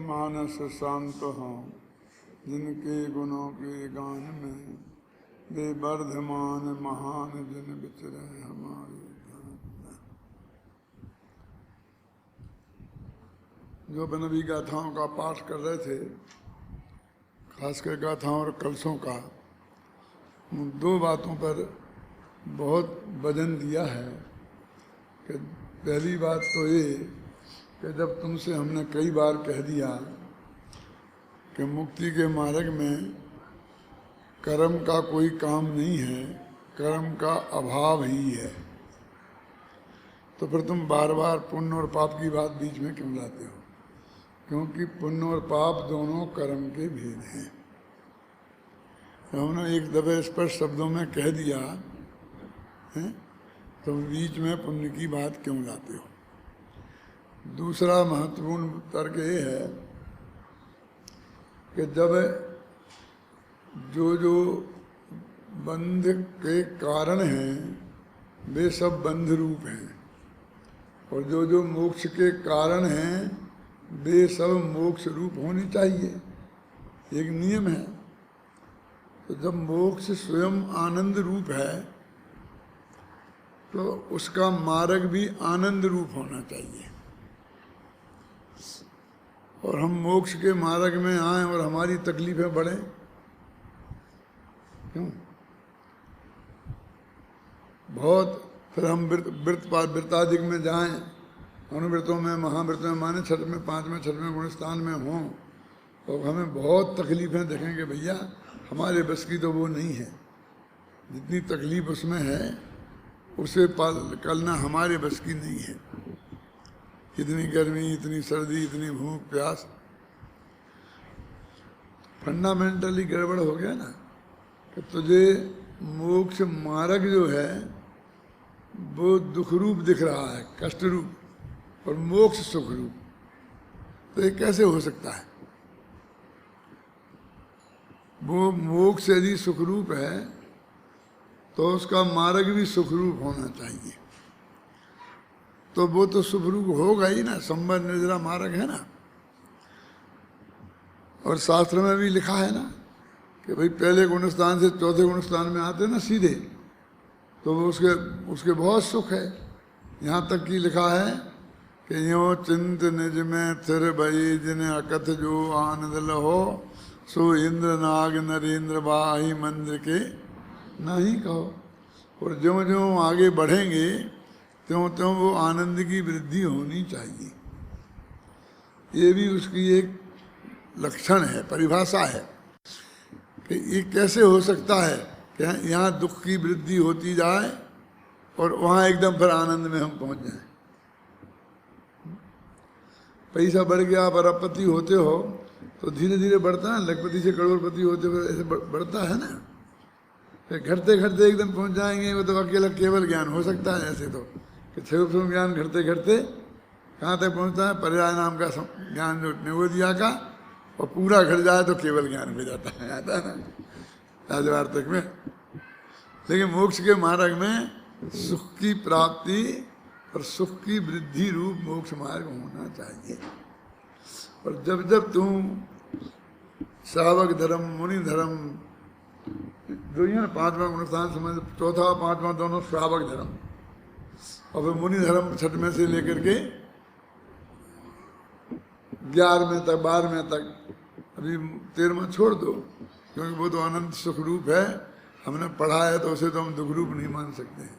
मानस शांत हों, जिनके गुणों के गान में वे वर्धमान महान जिन विचरे हमारे ध्यान में। जो अपन अभी गाथाओं का पाठ कर रहे थे, खासकर गाथाओं और कलशों का, उन दो बातों पर बहुत वजन दिया है कि पहली बात तो ये कि जब तुमसे हमने कई बार कह दिया कि मुक्ति के मार्ग में कर्म का कोई काम नहीं है, कर्म का अभाव ही है, तो फिर तुम बार बार पुण्य और पाप की बात बीच में क्यों लाते हो? क्योंकि पुण्य और पाप दोनों कर्म के भेद हैं। हमने एक दफे स्पष्ट शब्दों में कह दिया है, तुम बीच में पुण्य की बात क्यों लाते हो? दूसरा महत्वपूर्ण तर्क ये है कि जब जो जो बंध के कारण हैं वे सब बंध रूप हैं, और जो जो मोक्ष के कारण हैं वे सब मोक्ष रूप होनी चाहिए, एक नियम है। तो जब मोक्ष स्वयं आनंद रूप है तो उसका मार्ग भी आनंद रूप होना चाहिए। और हम मोक्ष के मार्ग में आए और हमारी तकलीफें बढ़े क्यों? बहुत फिर हम वृत्ताधिक में जाएं, अनुवृत्तों में, महावृत्तों में, माने छठ में, पांचवें छठवें गुणस्थान में हों, तो हमें बहुत तकलीफें देखेंगे भैया, हमारे बस की तो वो नहीं है। जितनी तकलीफ उसमें है उसे करना हमारे बस की नहीं है। इतनी गर्मी, इतनी सर्दी, इतनी भूख प्यास, फंडामेंटली गड़बड़ हो गया ना कि तुझे मोक्ष मार्ग जो है वो दुख रूप दिख रहा है, कष्ट रूप, और मोक्ष सुख रूप। तो ये कैसे हो सकता है? वो मोक्ष यदि सुख रूप है तो उसका मार्ग भी सुख रूप होना चाहिए। तो वो तो सुख रूप होगा ही ना, संबर निर्जरा मार्ग है ना। और शास्त्र में भी लिखा है ना कि भाई पहले गुणस्थान से चौथे गुणस्थान में आते ना सीधे, तो वो उसके बहुत सुख है। यहाँ तक कि लिखा है कि यो चिंत निज में थिर भई जिन्हें अकथ जो आनंद लहो, सो इंद्र नाग नरेंद्र बाही मंदिर के नहीं कहो। और ज्यों ज्यों आगे बढ़ेंगे त्यों त्यों वो आनंद की वृद्धि होनी चाहिए। ये भी उसकी एक लक्षण है, परिभाषा है कि ये कैसे हो सकता है कि यहाँ दुख की वृद्धि होती जाए और वहाँ एकदम फिर आनंद में हम पहुँच जाएं। पैसा बढ़ गया, बरापति होते हो तो धीरे धीरे बढ़ता है, लखपति से करोड़पति होते हुए ऐसे बढ़ता है ना। फिर घटते घटते एकदम पहुंच जाएंगे, वो तो अकेला केवल ज्ञान हो सकता है। ऐसे तो कि सूक्ष्म ज्ञान घटते घटते कहाँ तक पहुंचता है? पर्याय नाम का ज्ञान जो निवोदिया का, और पूरा घट जाए तो केवल ज्ञान हो जाता है, आता है ना राजवार्तक में। लेकिन मोक्ष के मार्ग में सुख की प्राप्ति और सुख की वृद्धि रूप मोक्ष मार्ग होना चाहिए। और जब जब तुम श्रावक धर्म, मुनि धर्म, जो ये ना पांचवा गुणस्थान समझ, चौथा पांचवा दोनों श्रावक धर्म, और फिर मुनि धर्म छठवें से लेकर के 11वें तक, 12वें तक, अभी 13वां छोड़ दो क्योंकि वो तो अनंत सुख रूप है, हमने पढ़ा है तो उसे तो हम दुख रूप नहीं मान सकते हैं।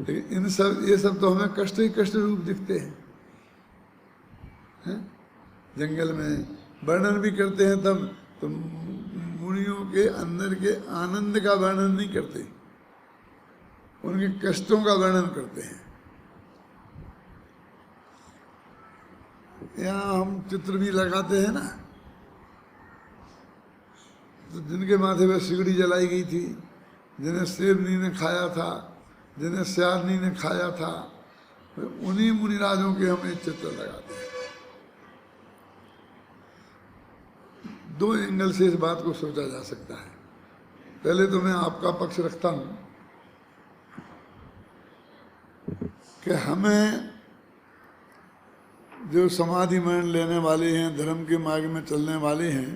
लेकिन ये सब तो हमें कष्ट ही कष्ट रूप दिखते हैं। जंगल में वर्णन भी करते हैं तब तो मुनियों के अंदर के आनंद का वर्णन नहीं करते, उनके कष्टों का वर्णन करते हैं। यहाँ हम चित्र भी लगाते हैं ना, तो जिनके माथे पर सिगड़ी जलाई गई थी, जिन्हें शेरनी ने खाया था, जिन्हें स्यारनी ने खाया था, उन्हीं मुनिराजों के हम एक चित्र लगाते हैं। दो एंगल से इस बात को सोचा जा सकता है। पहले तो मैं आपका पक्ष रखता हूं कि हमें जो समाधि मरण लेने वाले हैं, धर्म के मार्ग में चलने वाले हैं,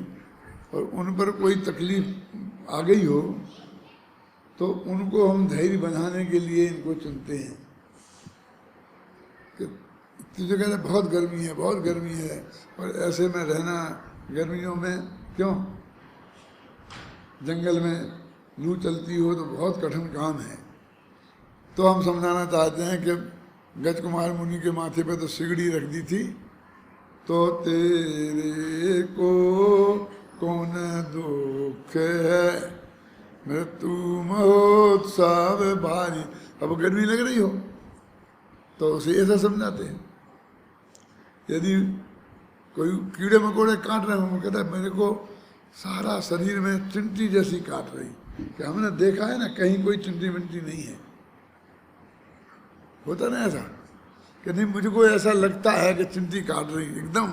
और उन पर कोई तकलीफ आ गई हो तो उनको हम धैर्य बनाने के लिए इनको चुनते हैं। कि तुझे कहते बहुत गर्मी है, बहुत गर्मी है, और ऐसे में रहना गर्मियों में क्यों, जंगल में लू चलती हो तो बहुत कठिन काम है। तो हम समझाना चाहते हैं कि गज कुमार मुनि के माथे पे तो सिगड़ी रख दी थी, तो तेरे को कौन दुख है, मृत्यु महोत्सव भारी। अब गर्मी लग रही हो तो उसे ऐसा समझाते हैं। यदि कोई कीड़े मकोड़े काट रहे हो, कहता है मेरे को सारा शरीर में चिंटी जैसी काट रही, कि हमने देखा है ना कहीं कोई चिंटी मिंटी नहीं है, होता ना ऐसा, कि नहीं मुझको ऐसा लगता है कि चिंटी काट रही एकदम।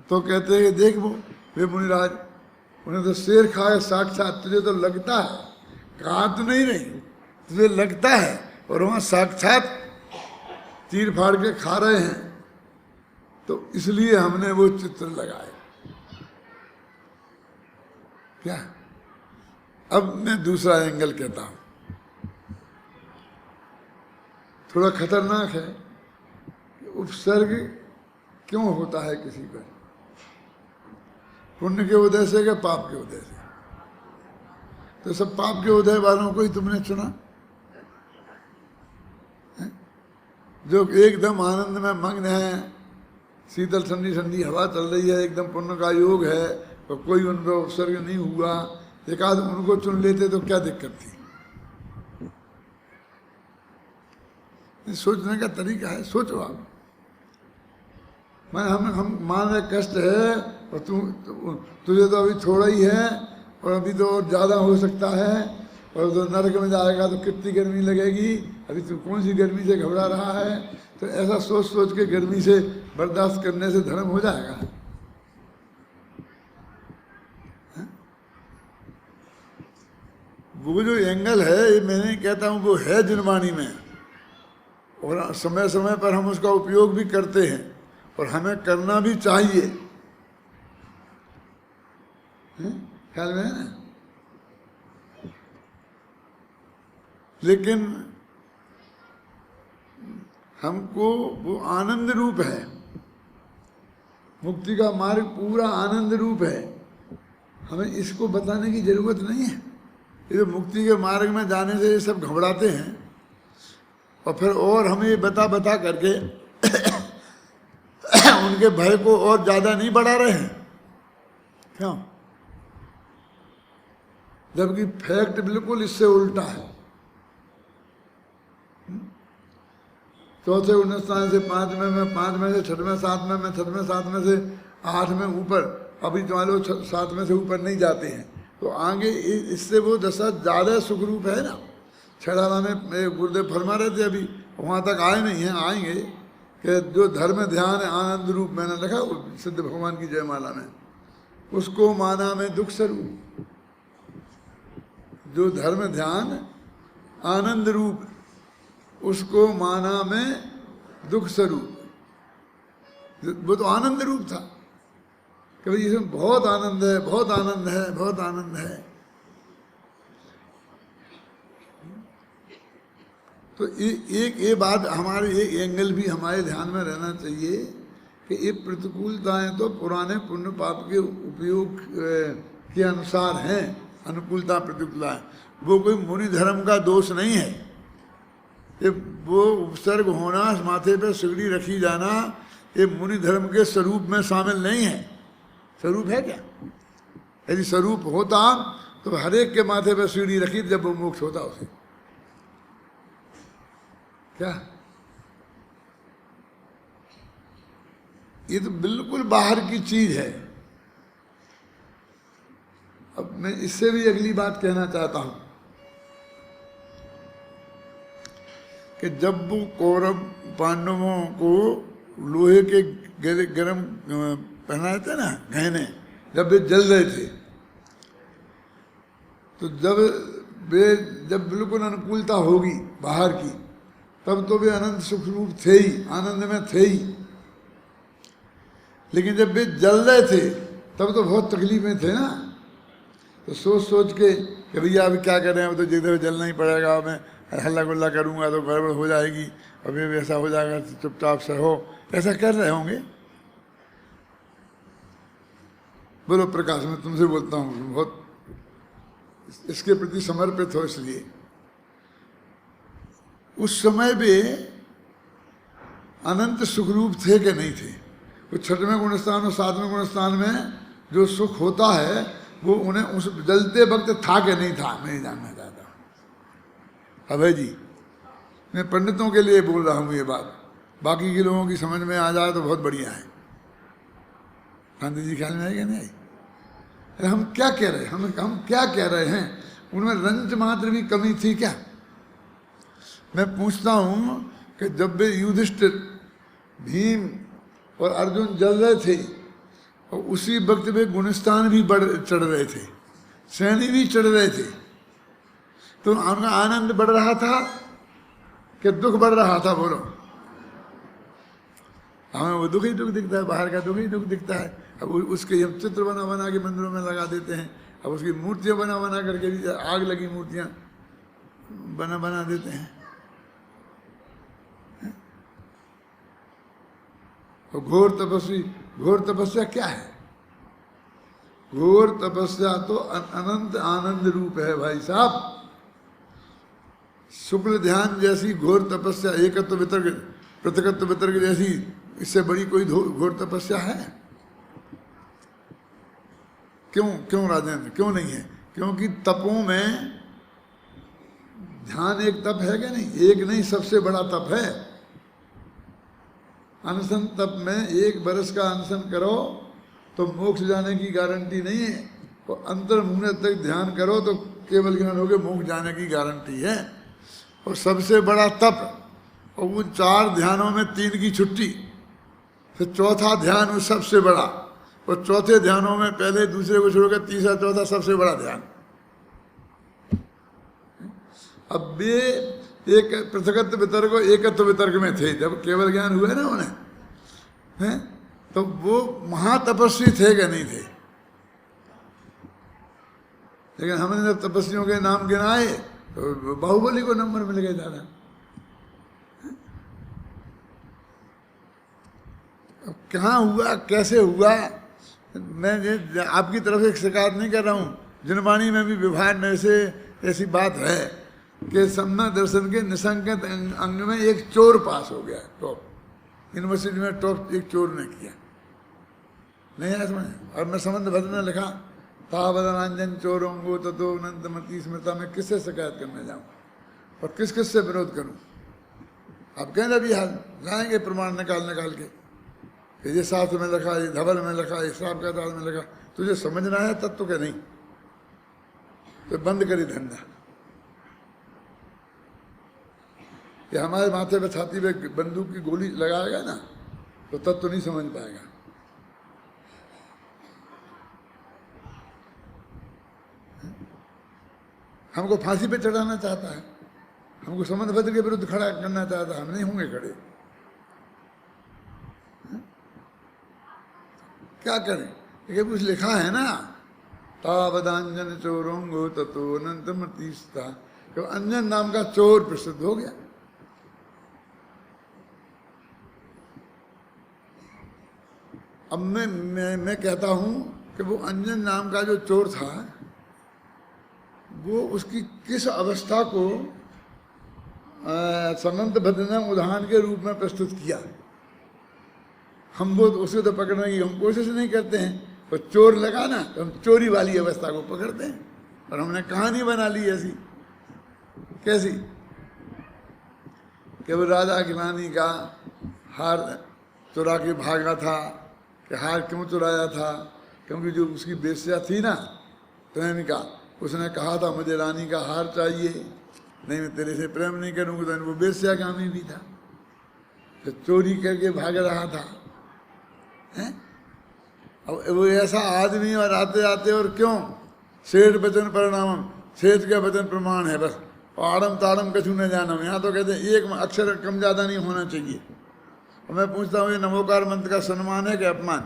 तो कहते हैं देख वो वे मुनिराज, उन्हें तो शेर खाए साक्षात, तुझे तो लगता है, काट नहीं रही, तुझे लगता है, और वहाँ साक्षात चीर फाड़ के खा रहे हैं। तो इसलिए हमने वो चित्र लगाए। क्या, अब मैं दूसरा एंगल कहता हूं, थोड़ा खतरनाक है। उपसर्ग क्यों होता है किसी पर, पुण्य के उदय से या पाप के उदय से? तो सब पाप के उदय वालों को ही तुमने चुना, जो एकदम आनंद में मग्न है, शीतल ठंडी ठंडी हवा चल रही है, एकदम पुण्य का योग है, और कोई उन पर उपसर्ग नहीं हुआ, एक आध उनको चुन लेते तो क्या दिक्कत थी। सोचने का तरीका है, सोचो आप। मैं हम मान रहे कष्ट है, और तुझे तो अभी थोड़ा ही है, और अभी तो और ज़्यादा हो सकता है, और तो नरक में जाएगा तो कितनी गर्मी लगेगी, अभी तू कौन सी गर्मी से घबरा रहा है। तो ऐसा सोच सोच के गर्मी से बर्दाश्त करने से धर्म हो जाएगा। वो जो एंगल है, ये मैं नहीं कहता हूँ, वो है जिनवाणी में, और समय समय पर हम उसका उपयोग भी करते हैं, और हमें करना भी चाहिए। ख्याल में है ना? लेकिन हमको वो आनंद रूप है, मुक्ति का मार्ग पूरा आनंद रूप है, हमें इसको बताने की जरूरत नहीं है। ये जो मुक्ति के मार्ग में जाने से ये सब घबराते हैं, और फिर और हमें ये बता बता करके उनके भय को और ज्यादा नहीं बढ़ा रहे हैं। क्यों? जबकि फैक्ट बिल्कुल इससे उल्टा है। चौथे 19 स्थान से 5 में 5 में से 6वें 7 में 6वें 7 में से 8 में ऊपर, अभी तो मान लो 7 में से ऊपर नहीं जाते हैं, तो आगे इससे वो दशा ज़्यादा सुखरूप है ना। छड़ाला में गुरुदेव फरमा रहे थे, अभी वहाँ तक आए नहीं हैं, आएंगे, कि जो धर्म ध्यान आनंद रूप, मैंने लिखा सिद्ध भगवान की जयमाला में, उसको माना में दुख स्वरूप। जो धर्म ध्यान आनंद रूप, उसको माना में दुख स्वरूप। वो तो आनंद रूप था कि भाई इसमें बहुत आनंद है, बहुत आनंद है, बहुत आनंद है। तो ये बात हमारे, एक एंगल भी हमारे ध्यान में रहना चाहिए कि ये प्रतिकूलताएं तो पुराने पुण्य पाप के उपयोग के अनुसार हैं। अनुकूलता प्रतिकूलताएं, वो कोई मुनि धर्म का दोष नहीं है। ये वो उपसर्ग होना, माथे पे सिगड़ी रखी जाना, ये मुनि धर्म के स्वरूप में शामिल नहीं है। स्वरूप है क्या? यदि स्वरूप होता तो हर एक के माथे पे सिगड़ी रखी जब वो मोक्ष होता उसे। क्या? ये तो बिल्कुल बाहर की चीज है। अब मैं इससे भी अगली बात कहना चाहता हूं कि जब वो कौरव पांडवों को लोहे के गरम पहनाए थे ना गहने, जब वे जल रहे थे, तो जब बिल्कुल अनुकूलता होगी बाहर की, तब तो वे अनंत सुख रूप थे ही, आनंद में थे ही। लेकिन जब वे जल रहे थे तब तो बहुत तकलीफ में थे ना। तो सोच सोच के कि भैया अभी क्या करें, अब तो जिधर जलना ही पड़ेगा, मैं हल्ला गुल्ला करूँगा तो गड़बड़ हो जाएगी, अभी ऐसा हो जाएगा, चुपचाप से हो, ऐसा कर रहे होंगे। बोलो प्रकाश, मैं तुमसे बोलता हूँ, बहुत इसके प्रति समर्पित हो। इसलिए उस समय वे अनंत सुखरूप थे कि नहीं थे? वो छठवें गुणस्थान और सातवें गुणस्थान में जो सुख होता है वो उन्हें उस जलते वक्त था कि नहीं था, मैं जानना चाहता हूँ। अभय जी, मैं पंडितों के लिए बोल रहा हूँ ये बात, बाकी के लोगों की समझ में आ जाए तो बहुत बढ़िया है। गांधी जी ख्याल में आएगा नहीं आई? अरे हम क्या कह रहे हैं, हम क्या कह रहे हैं? उनमें रंज मात्र भी कमी थी क्या? मैं पूछता हूँ कि जब वे युधिष्ठिर, भीम और अर्जुन जल रहे थे और उसी वक्त वे गुणस्थान भी चढ़ रहे थे, श्रेणी भी चढ़ रहे थे, तो उनका आनंद बढ़ रहा था कि दुख बढ़ रहा था? बोलो। हमें वो दुख ही दुख दिखता है, बाहर का दुख ही दुख दिखता है। अब उसके हम चित्र बना बना के मंदिरों में लगा देते हैं, अब उसकी मूर्तियां बना बना करके भी, आग लगी मूर्तियां बना बना देते हैं। और घोर तपस्या क्या है? घोर तपस्या तो अनंत आनंद रूप है भाई साहब। शुक्ल ध्यान जैसी घोर तपस्या, एकत्व वितर्क, पृथकत्व वितर्क जैसी, इससे बड़ी कोई घोर तपस्या है? क्यों राजेंद्र, क्यों नहीं है? क्योंकि तपों में ध्यान एक तप है क्या नहीं? एक नहीं, सबसे बड़ा तप है। अनशन तप में 1 बरस का अनशन करो तो मोक्ष जाने की गारंटी नहीं है, और अंतर्मुहूर्त तक ध्यान करो तो केवल ज्ञान होके मोक्ष जाने की गारंटी है। और सबसे बड़ा तप, और उन 4 ध्यानों में 3 की छुट्टी, फिर चौथा ध्यान वो सबसे बड़ा, और चौथे ध्यानों में पहले दूसरे को छोड़कर तीसरा चौथा सबसे बड़ा ध्यान। अब वे एक पृथकत्व वितर्क और एकत्व वितर्क में थे जब केवल ज्ञान हुए ना उन्हें, हैं? तो वो महातपस्वी थे कि नहीं थे? लेकिन हमने जब तपस्वियों के नाम गिनाए तो बाहुबली को नंबर मिल गए ज़्यादा। अब कहाँ हुआ, कैसे हुआ? मैं आपकी तरफ से शिकायत नहीं कर रहा हूँ, जिनवाणी में भी विभाग में से ऐसी बात है कि सम्मा दर्शन के निसंकत अंग में एक चोर पास हो गया, टॉप यूनिवर्सिटी में टॉप एक चोर ने किया, नहीं है समझ? और मैं संबंध भद्र ने लिखा, तावदनांजन चोरोंगो ततो अनंतमति स्मृता, में किससे शिकायत करने जाऊँ और किस किस से विरोध करूँ? आप कहें अभी हाल लाएंगे प्रमाण निकाल के कि ये शास्त्र में लिखा, ये धवल में लिखा, ये श्राप का दाल में लिखा, तुझे समझना है तत्व के नहीं, तो बंद करी धंधा। ये हमारे माथे पे छाती पे बंदूक की गोली लगाएगा ना तो तत्व नहीं समझ पाएगा। हमको फांसी पे चढ़ाना चाहता है, हमको संबंध भद्र के विरुद्ध खड़ा करना चाहता है, हम नहीं होंगे खड़े। क्या करें? ये कुछ लिखा है ना, तावदांजन चोरोंगो ततो अनंतमतीस्ता, तो अंजन नाम का चोर प्रसिद्ध हो गया। अब मैं कहता हूं कि वो अंजन नाम का जो चोर था, वो उसकी किस अवस्था को समंत भद्र ने उदाहरण के रूप में प्रस्तुत किया। हम वो उसे तो पकड़ने की हम कोशिश नहीं करते हैं, तो चोर लगा ना तो हम चोरी वाली अवस्था को पकड़ते हैं, और हमने कहानी बना ली ऐसी। कैसी? कि वो राजा की रानी का हार चुरा के भागा था। कि हार क्यों चुराया था? क्योंकि जो उसकी बेस्या थी ना प्रेमिका, उसने कहा था मुझे रानी का हार चाहिए, नहीं मैं तेरे से प्रेम नहीं करूँगा। तो वो बेस्यागामी भी था, तो चोरी करके भाग रहा था। हैं? अब वो ऐसा आदमी, और आते आते, और क्यों सेठ वचन परिणाम, सेठ का वचन प्रमाण है बस, और आड़म ताड़म कछु न जानम। यहाँ तो कहते हैं एक अक्षर कम ज़्यादा नहीं होना चाहिए, और मैं पूछता हूँ ये नमोकार मंत्र का सम्मान है कि अपमान?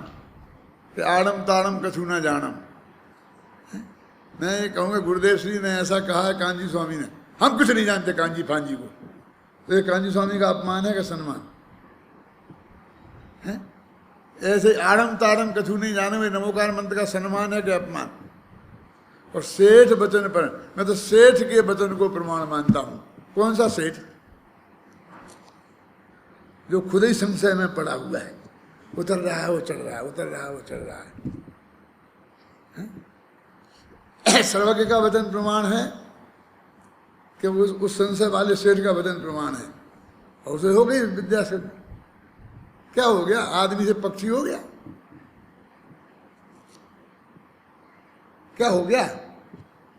कि आड़म ताड़म कछु ना जानम। मैं ये कहूँगा गुरुदेव श्री ने ऐसा कहा है कांजी स्वामी ने, हम कुछ नहीं जानते कांजी फांजी को, तो ये कांजी स्वामी का अपमान है कि सम्मान है? ऐसे आड़म ताड़म कछु नहीं जानो, ये नमोकार मंत्र का सम्मान है कि अपमान? और सेठ वचन पर, मैं तो सेठ के वचन को प्रमाण मानता हूं। कौन सा सेठ? जो खुद ही संशय में पड़ा हुआ है, उतर रहा है वो चढ़ रहा है, उतर रहा है वो चढ़ रहा है। सर्वज्ञ का वचन प्रमाण है कि उस संशय वाले सेठ का वचन प्रमाण है, और उसे हो गई विद्या से क्या हो गया? आदमी से पक्षी हो गया। क्या हो गया?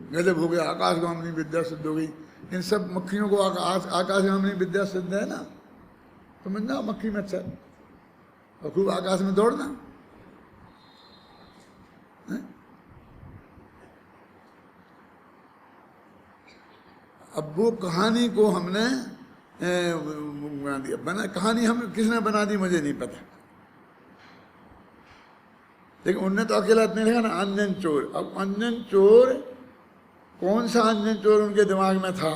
गजब हो गया, आकाशगामिनी विद्या सिद्ध हो गई। इन सब मक्खियों को आकाशगामिनी विद्या सिद्ध है ना, तो बन जाओ मक्खी मच्छर और खूब आकाश में दौड़ना। अब वो कहानी को हमने बना दिया, कहानी हम किसने बना दी मुझे नहीं पता, लेकिन उनने तो अकेला इतने लिखा ना, अंजन चोर। अब अंजन चोर, कौन सा अंजन चोर उनके दिमाग में था?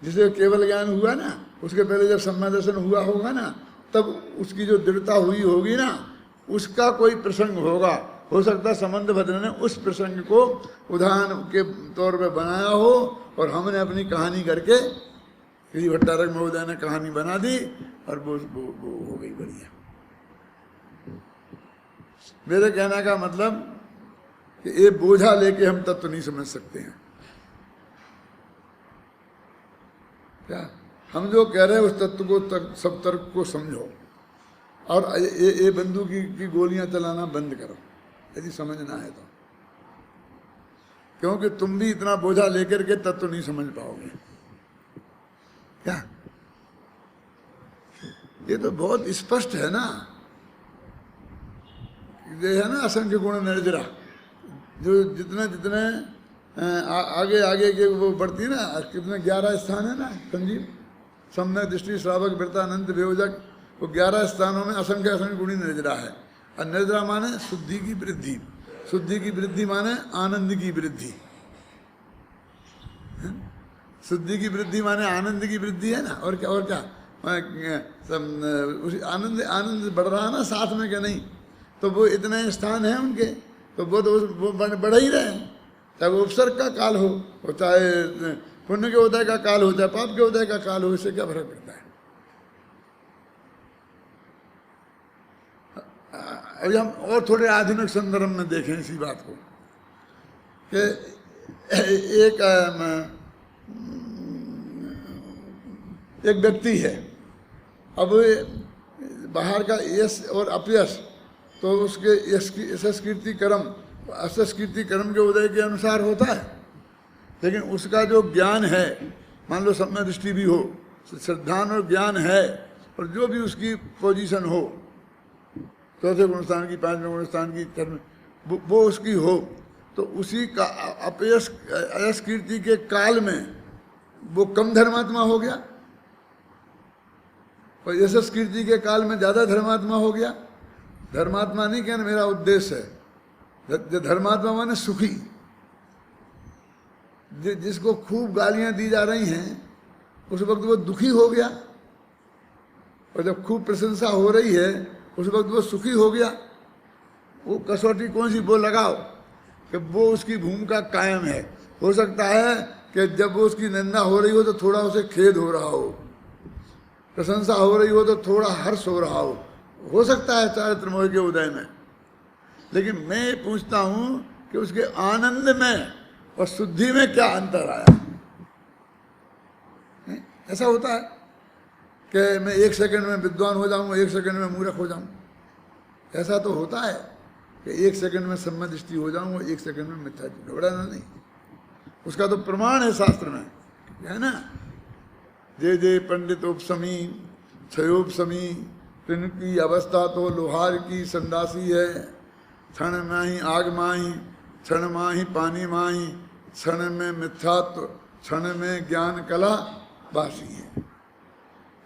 जिसे केवल ज्ञान हुआ ना, उसके पहले जब सम्यक दर्शन हुआ होगा ना, तब उसकी जो दृढ़ता हुई होगी ना, उसका कोई प्रसंग होगा। हो सकता है समंत भद्र ने उस प्रसंग को उदाहरण के तौर पे बनाया हो, और हमने अपनी कहानी करके, श्री भट्टारक महोदय ने कहानी बना दी और वो हो गई बढ़िया। मेरे कहने का मतलब कि ये बोझा लेके हम तत्व नहीं समझ सकते हैं। क्या हम जो कह रहे हैं उस तत्व को सब तर्क को समझो, और ये बंदूक की गोलियां चलाना बंद करो यदि समझना है तो, क्योंकि तुम भी इतना बोझा लेकर के तत्व नहीं समझ पाओगे। क्या ये तो बहुत स्पष्ट है ना, ये है ना असंख्य गुण निर्जरा, जो जितने जितने आगे आगे के वो बढ़ती ना, कितने 11 स्थान है ना संजीव, सम्यक दृष्टि श्रावक वृत्ता अनंत वियोजक, वो 11 स्थानों में असंख्य असंख्य गुणी निर्जरा है। और निर्जरा माने शुद्धि की वृद्धि, शुद्धि की वृद्धि माने आनंद की वृद्धि, शुद्धि की वृद्धि माने आनंद की वृद्धि है ना। और क्या, और क्या उसी आनंद आनंद बढ़ रहा है ना साथ में, क्या नहीं? तो वो इतने स्थान हैं उनके, तो वो बढ़ ही रहे हैं, चाहे वो उपसर्ग का काल हो, चाहे पुण्य के उदय का काल हो, चाहे पाप के उदय का काल हो, इससे क्या फर्क पड़ता है? अभी हम और थोड़े आधुनिक संदर्भ में देखें इसी बात को कि एक व्यक्ति है, अब बाहर का यश और अपयश तो उसके यश कीर्ति कर्म, अशस कीर्ति कर्म के उदय के अनुसार होता है, लेकिन उसका जो ज्ञान है, मान लो सम्यक दृष्टि भी हो, श्रद्धान और ज्ञान है, और जो भी उसकी पोजीशन हो, चौथे गुणस्थान की, पांचवें गुणस्थान की, वो उसकी हो, तो उसी का अपयश अयश कीर्ति के काल में वो कम धर्मात्मा हो गया, और यशस कीर्ति के काल में ज्यादा धर्मात्मा हो गया। धर्मात्मा नहीं कहना मेरा उद्देश्य है, धर्मात्मा माने सुखी, जिसको खूब गालियां दी जा रही हैं उस वक्त वो दुखी हो गया, और जब खूब प्रशंसा हो रही है उस वक्त वो सुखी हो गया। वो कसौटी कौन सी वो लगाओ कि वो उसकी भूमिका कायम है। हो सकता है कि जब वो उसकी निंदा हो रही हो तो थोड़ा उसे खेद हो रहा हो, प्रशंसा हो रही हो तो थोड़ा हर्ष हो रहा हो सकता है चारित्र मोह के उदय में। लेकिन मैं पूछता हूं कि उसके आनंद में और शुद्धि में क्या अंतर आया? ऐसा होता है कि मैं 1 सेकंड में विद्वान हो जाऊं, 1 सेकंड में मूर्ख हो जाऊं। ऐसा तो होता है कि 1 सेकंड में सम्यक दृष्टि हो जाऊं और 1 सेकंड में मिथ्या घबराना नहीं। उसका तो प्रमाण है शास्त्र में, है ना, जे जे पंडित उपसमी क्षयोपसमी, की अवस्था तो लोहार की संदासी है, क्षण माही आग माही, क्षण माही पानी माही, क्षण में मिथ्यात्व, क्षण में ज्ञान कला बासी है।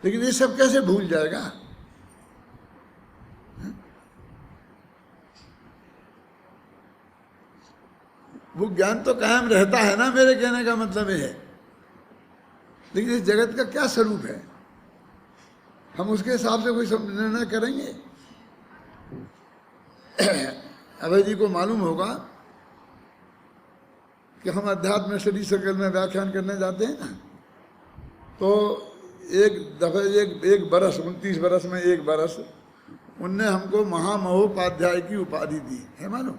लेकिन ये सब कैसे भूल जाएगा? वो ज्ञान तो कायम रहता है ना, मेरे कहने का मतलब ये है। लेकिन इस जगत का क्या स्वरूप है, हम उसके हिसाब से कोई निर्णय करेंगे। अभय जी को मालूम होगा कि हम अध्यात्म स्टडी सर्कल में व्याख्यान करने जाते हैं ना, तो एक दफे एक बरस 29 बरस में एक बरस उनने हमको महामहोपाध्याय की उपाधि दी है, मालूम।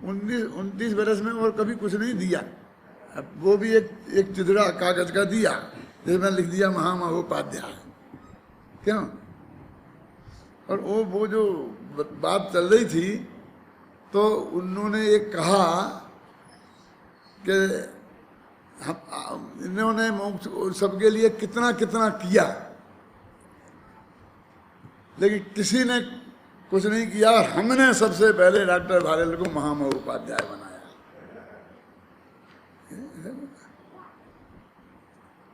29 बरस में और कभी कुछ नहीं दिया। अब वो भी एक चिदड़ा कागज का दिया जिसमें लिख दिया महामहोपाध्याय, क्यों। और वो जो बात चल रही थी तो उन्होंने एक कहा कि इन्होंने सबके लिए कितना कितना किया, लेकिन किसी ने कुछ नहीं किया। हमने सबसे पहले डॉक्टर भारल को महामहोपाध्याय बनाया,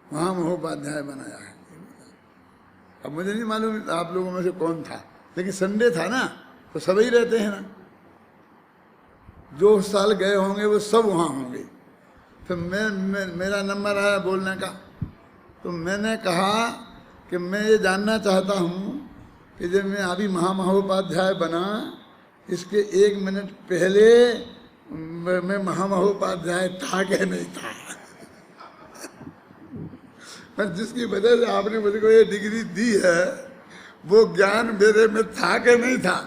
महामहोपाध्याय बनाया है। अब मुझे नहीं मालूम आप लोगों में से कौन था, लेकिन संडे था ना, तो सब ही रहते हैं ना, जो उस साल गए होंगे वो सब वहाँ होंगे। फिर मेरा नंबर आया बोलने का, तो मैंने कहा कि मैं ये जानना चाहता हूँ कि जब मैं अभी महामहोपाध्याय बना, इसके 1 मिनट पहले मैं महामहोपाध्याय था कि नहीं था। जिसकी वजह से आपने मुझको ये डिग्री दी है, वो ज्ञान मेरे में था कि नहीं था,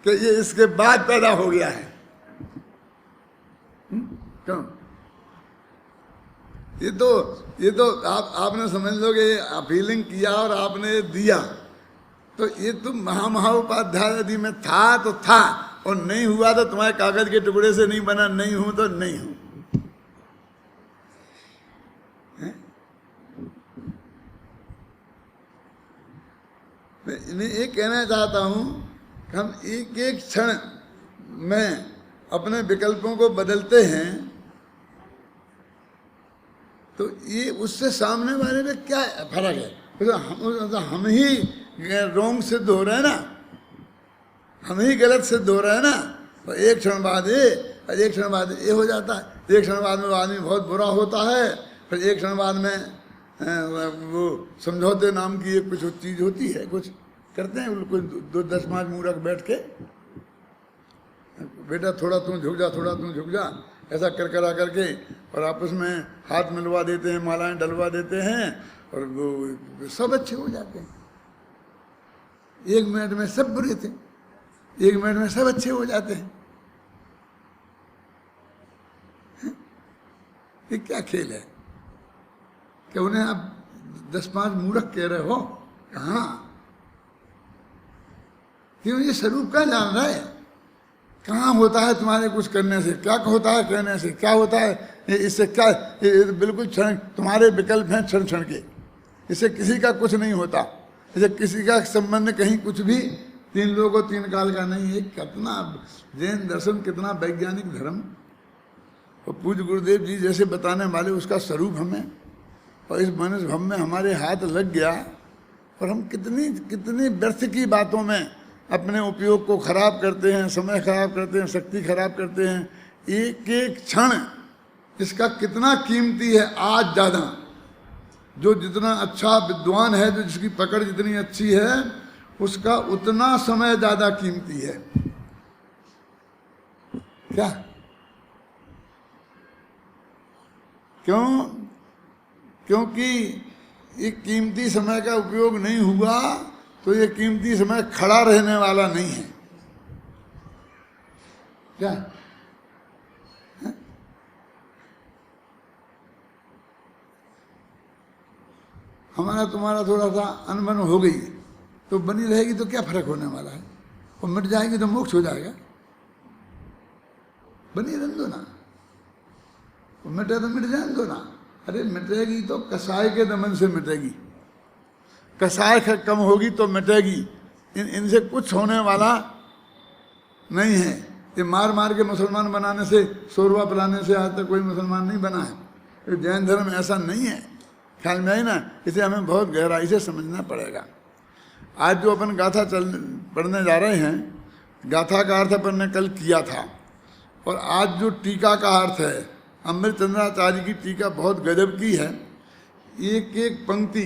कि ये इसके बाद पैदा हो गया है। क्यों? ये तो आपने समझ लो कि अपीलिंग किया और आपने दिया, तो ये तो महामहोपाध्याय यदि में था तो था, और नहीं हुआ तो तुम्हारे कागज के टुकड़े से नहीं बना, नहीं हूं तो नहीं हूं। मैं ये कहना चाहता हूं कि हम एक एक क्षण में अपने विकल्पों को बदलते हैं, तो ये उससे सामने वाले में क्या फर्क है। हम ही रोंग सिद्ध हो रहे हैं ना, हम ही गलत सिद्ध हो रहे हैं ना। तो एक क्षण बाद ये, एक क्षण बाद ये हो जाता है, एक क्षण बाद में आदमी बहुत बुरा होता है, फिर एक क्षण बाद में वो समझौते नाम की एक कुछ चीज़ होती है, कुछ करते हैं कोई 10-5 मूर्ख बैठ के, बेटा थोड़ा तू झुक जा, थोड़ा तू झुक जा, ऐसा कर करा करके, और आपस में हाथ मिलवा देते हैं, मालाएं डलवा देते हैं, और वो सब अच्छे हो जाते हैं। 1 मिनट में सब बुरे थे, 1 मिनट में सब अच्छे हो जाते हैं। ये क्या खेल है कि उन्हें आप 10-5 मूर्ख कह रहे हो? कहाँ? क्यों? ये स्वरूप का जान रहा है। कहाँ होता है तुम्हारे कुछ करने से, क्या होता है कहने से, क्या होता है इससे, क्या बिल्कुल क्षण तुम्हारे विकल्प हैं क्षण क्षण के, इससे किसी का कुछ नहीं होता, इससे किसी का संबंध कहीं कुछ भी 3 लोगों 3 काल का नहीं है। कितना जैन दर्शन, कितना वैज्ञानिक धर्म, और पूज्य गुरुदेव जी जैसे बताने वाले उसका स्वरूप हमें, और इस मनुष्य भव में हमारे हाथ लग गया, और हम कितनी व्यर्थ की बातों में अपने उपयोग को खराब करते हैं, समय खराब करते हैं, शक्ति खराब करते हैं। एक एक क्षण इसका कितना कीमती है। आज ज़्यादा जो जितना अच्छा विद्वान है, जो जिसकी पकड़ जितनी अच्छी है, उसका उतना समय ज़्यादा कीमती है। क्या? क्यों? क्योंकि ये कीमती समय का उपयोग नहीं हुआ तो ये कीमती समय खड़ा रहने वाला नहीं है। क्या? हमारा तुम्हारा थोड़ा सा अनबन हो गई तो बनी रहेगी, तो क्या फर्क होने वाला है? वो मिट जाएगी तो मोक्ष हो जाएगा। बनी रहने दो ना, वो मिटे तो मिट जाए दो ना। अरे मिटेगी तो कसाई के दमन से मिटेगी, कसाई कम होगी तो मिटेगी। इनसे कुछ होने वाला नहीं है। ये मार मार के मुसलमान बनाने से, शोरबा पिलाने से आज तक कोई मुसलमान नहीं बना है। ये जैन धर्म ऐसा नहीं है, ख्याल में आई ना। इसे हमें बहुत गहराई से समझना पड़ेगा। आज जो अपन गाथा पढ़ने जा रहे हैं, गाथा का अर्थ अपन ने कल किया था, और आज जो टीका का अर्थ है, अमृतचंद्राचार्य की टीका बहुत गजब की है। एक एक पंक्ति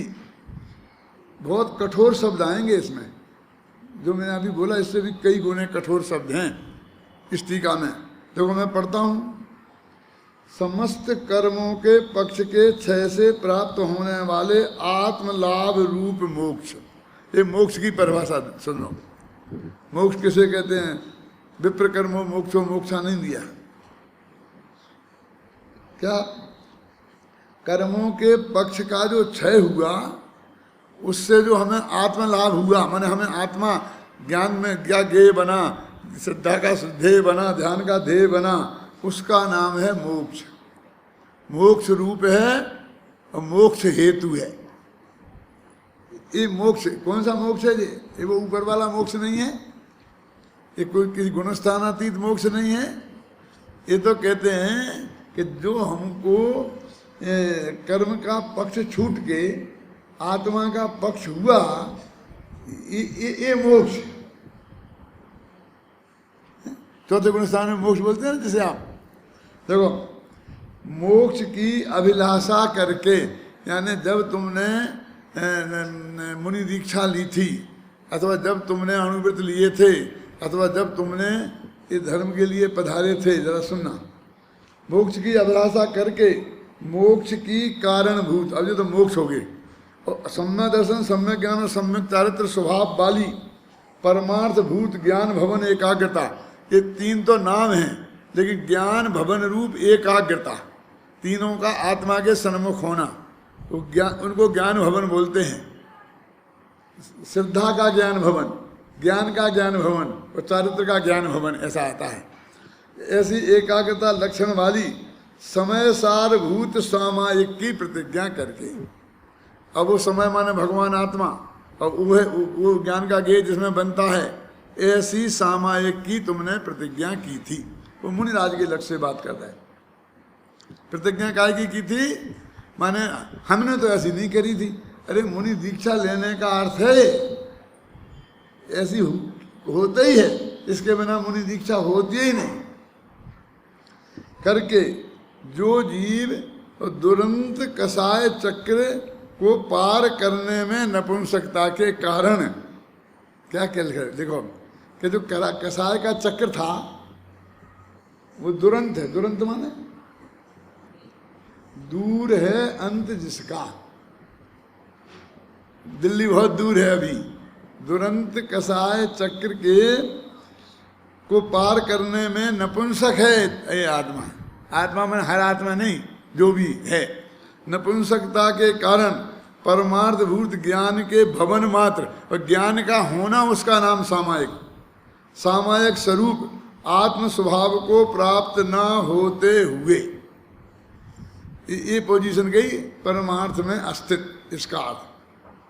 बहुत कठोर शब्द आएंगे इसमें, जो मैंने अभी बोला इससे भी कई गुने कठोर शब्द हैं इस टीका में। देखो मैं पढ़ता हूँ। समस्त कर्मों के पक्ष के क्षय से प्राप्त होने वाले आत्मलाभ रूप मोक्ष, ये मोक्ष की परिभाषा सुनो। मोक्ष किसे कहते हैं? विप्र कर्मो मोक्षो मोक्षा नहीं दिया क्या? कर्मों के पक्ष का जो क्षय हुआ उससे जो हमें आत्मलाभ हुआ, माने हमें आत्मा ज्ञान में क्या ध्येय बना, श्रद्धा का ध्येय बना, ध्यान का ध्येय बना, उसका नाम है मोक्ष। मोक्ष रूप है और मोक्ष हेतु है। ये मोक्ष कौन सा मोक्ष है? ये वो ऊपर वाला मोक्ष नहीं है, ये कोई किसी गुणस्थानातीत मोक्ष नहीं है। ये तो कहते हैं कि जो हमको कर्म का पक्ष छूट के आत्मा का पक्ष हुआ, ये मोक्ष। चौथे गुणस्थान में मोक्ष बोलते हैं ना, जैसे आप देखो, मोक्ष की अभिलाषा करके, यानी जब तुमने मुनि दीक्षा ली थी, अथवा जब तुमने अणुव्रत लिए थे, अथवा जब तुमने ये धर्म के लिए पधारे थे, जरा सुनना। मोक्ष की अभिलाषा करके मोक्ष की कारणभूत, अब ये तो मोक्ष हो गए, और सम्यक दर्शन, सम्यक ज्ञान और सम्यक चारित्र स्वभाव वाली परमार्थ भूत ज्ञान भवन एकाग्रता, ये तीन तो नाम हैं, लेकिन ज्ञान भवन रूप एकाग्रता, तीनों का आत्मा के सन्मुख होना, वो उनको ज्ञान भवन बोलते हैं। श्रद्धा का ज्ञान भवन, ज्ञान का ज्ञान भवन और चारित्र का ज्ञान भवन, ऐसा आता है। ऐसी एकाग्रता लक्षण वाली समय सारभूत सामायिक की प्रतिज्ञा करके, अब वो समय माने भगवान आत्मा, और वो ज्ञान का गेय जिसमें बनता है, ऐसी सामायिक की तुमने प्रतिज्ञा की थी। वो मुनिराज के लक्ष्य से बात करता है। प्रतिज्ञा काय की थी? माने हमने तो ऐसी नहीं करी थी। अरे मुनि दीक्षा लेने का अर्थ है ऐसी होता ही है, इसके बिना मुनि दीक्षा होती ही नहीं। करके जो जीव दुरंत कसाय चक्र को पार करने में नपुंसकता के कारण क्या कर, देखो कि जो कसाय का चक्र था वो दुरंत है। दुरंत माने दूर है अंत जिसका, दिल्ली बहुत दूर है अभी। दुरंत कसाय चक्र के को पार करने में नपुंसक है ये आत्मा। आत्मा में हर आत्मा नहीं, जो भी है। नपुंसकता के कारण परमार्थ भूत ज्ञान के भवन मात्र, और ज्ञान का होना उसका नाम सामायिक, सामायिक स्वरूप आत्म स्वभाव को प्राप्त ना होते हुए, ये पोजीशन गई परमार्थ में अस्तित्व। इसका अर्थ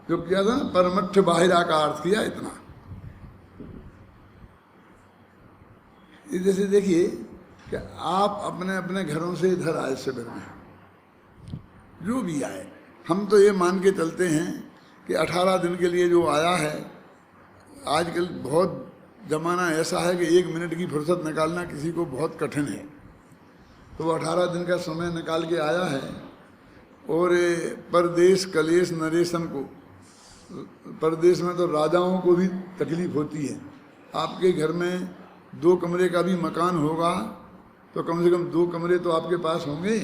जो किया था ना, परमठ बाहिरा का अर्थ किया इतना। जैसे देखिए कि आप अपने अपने घरों से इधर आए शिविर में, जो भी आए, हम तो ये मान के चलते हैं कि 18 दिन के लिए जो आया है, आजकल बहुत ज़माना ऐसा है कि 1 मिनट की फुर्सत निकालना किसी को बहुत कठिन है। तो वो 18 दिन का समय निकाल के आया है। और परदेश कलेश नरेशन को, परदेश में तो राजाओं को भी तकलीफ होती है। आपके घर में 2 कमरे का भी मकान होगा तो कम से कम 2 कमरे तो आपके पास होंगे।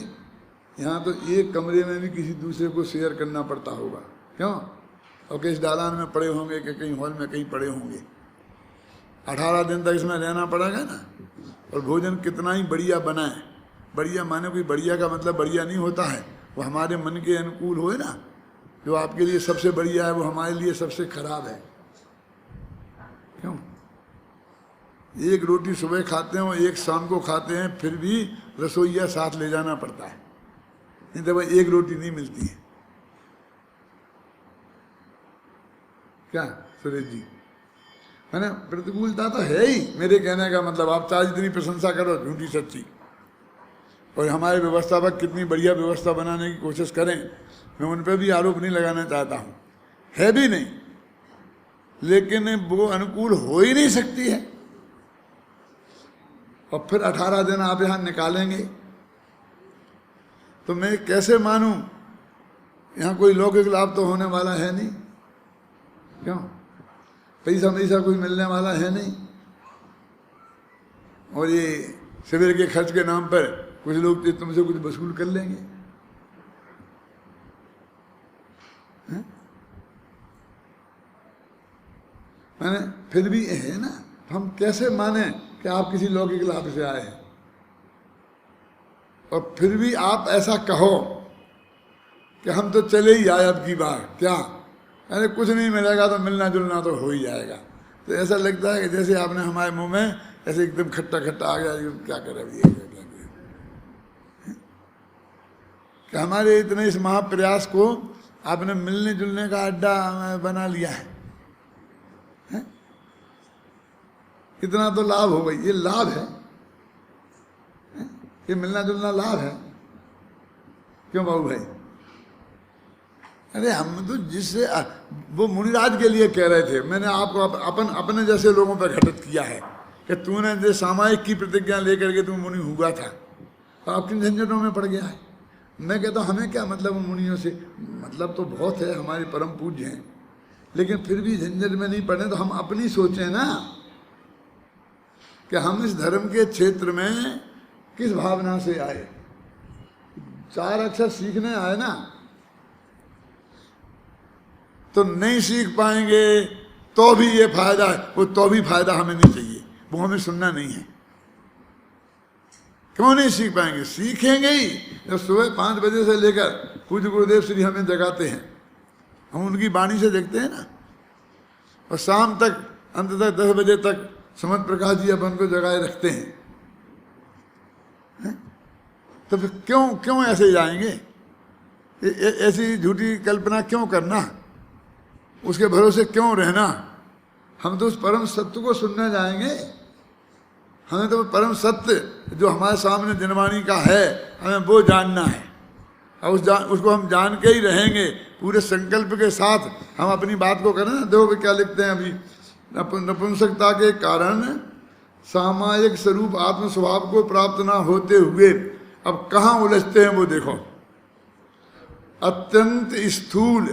यहाँ तो 1 कमरे में भी किसी दूसरे को शेयर करना पड़ता होगा, क्यों? और किस दालान में पड़े होंगे कि कहीं हॉल में कहीं पड़े होंगे। 18 दिन तक इसमें रहना पड़ेगा ना। और भोजन कितना ही बढ़िया बनाए, बढ़िया माने कोई बढ़िया का मतलब बढ़िया नहीं होता है, वो हमारे मन के अनुकूल होए ना। जो आपके लिए सबसे बढ़िया है वो हमारे लिए सबसे खराब है, क्यों? 1 रोटी सुबह खाते हैं और 1 शाम को खाते हैं, फिर भी रसोईया साथ ले जाना पड़ता है, नहीं तो भाई 1 रोटी नहीं मिलती है। क्या सुरेश जी, है ना? प्रतिकूलता तो है ही। मेरे कहने का मतलब, आप चाहे जितनी प्रशंसा करो, झूठी सच्ची, और हमारे व्यवस्थापक कितनी बढ़िया व्यवस्था बनाने की कोशिश करें, मैं उन पर भी आरोप नहीं लगाना चाहता हूँ, है भी नहीं, लेकिन वो अनुकूल हो ही नहीं सकती है। और फिर 18 दिन आप यहाँ निकालेंगे, तो मैं कैसे मानूं? यहाँ कोई लौकिक लाभ तो होने वाला है नहीं। क्यों? पैसा पैसा कोई मिलने वाला है नहीं। और ये शिविर के खर्च के नाम पर कुछ लोग तुमसे कुछ वसूल कर लेंगे। मैंने फिर भी है ना, हम कैसे माने कि आप किसी लौकिक लाभ से आए हैं, और फिर भी आप ऐसा कहो कि हम तो चले ही आए अब की बार, क्या अरे कुछ नहीं मिलेगा तो मिलना जुलना तो हो ही जाएगा। तो ऐसा लगता है कि जैसे आपने हमारे मुंह में ऐसे एकदम खट्टा खट्टा आ गया, क्या करे अभी, क्या करे कि हमारे इतने इस महाप्रयास को आपने मिलने जुलने का अड्डा बना लिया है। इतना तो लाभ हो भाई, ये लाभ है, ये मिलना जुलना लाभ है। क्यों बाबू भाई? अरे हम तो जिससे वो मुनिराज के लिए कह रहे थे, मैंने आपको अपने जैसे लोगों पर घटित किया है कि तूने जो सामायिक की प्रतिज्ञा लेकर के तू मुनि हुआ था और अब किन झंझटों में पड़ गया है। मैं कहता हूँ हमें क्या मतलब मुनियों से, मतलब तो बहुत है, हमारे परम पूज्य हैं, लेकिन फिर भी झंझट में नहीं पड़े तो हम अपनी सोचें ना कि हम इस धर्म के क्षेत्र में किस भावना से आए। 4 अक्षर सीखने आए ना, तो नहीं सीख पाएंगे तो भी ये फायदा है, वो तो भी फायदा हमें नहीं चाहिए, वो हमें सुनना नहीं है। क्यों नहीं सीख पाएंगे? सीखेंगे ही जब सुबह 5 बजे से लेकर पूज्य गुरुदेव श्री हमें जगाते हैं, हम उनकी वाणी से देखते हैं ना, और शाम तक अंत तक 10 बजे तक समत प्रकाश जी अपन को जगाए रखते हैं। तो फिर क्यों ऐसे जाएंगे? ऐसी झूठी कल्पना क्यों करना? उसके भरोसे क्यों रहना? हम तो उस परम सत्य को सुनने जाएंगे। हमें तो परम सत्य जो हमारे सामने जनवाणी का है, हमें वो जानना है, और उसको हम जान के ही रहेंगे पूरे संकल्प के साथ। हम अपनी बात को करें ना, देखो क्या लिखते हैं अभी, नपुंसकता के कारण सामायिक स्वरूप आत्म स्वभाव को प्राप्त ना होते हुए अब कहाँ उलझते हैं वो देखो। अत्यंत स्थूल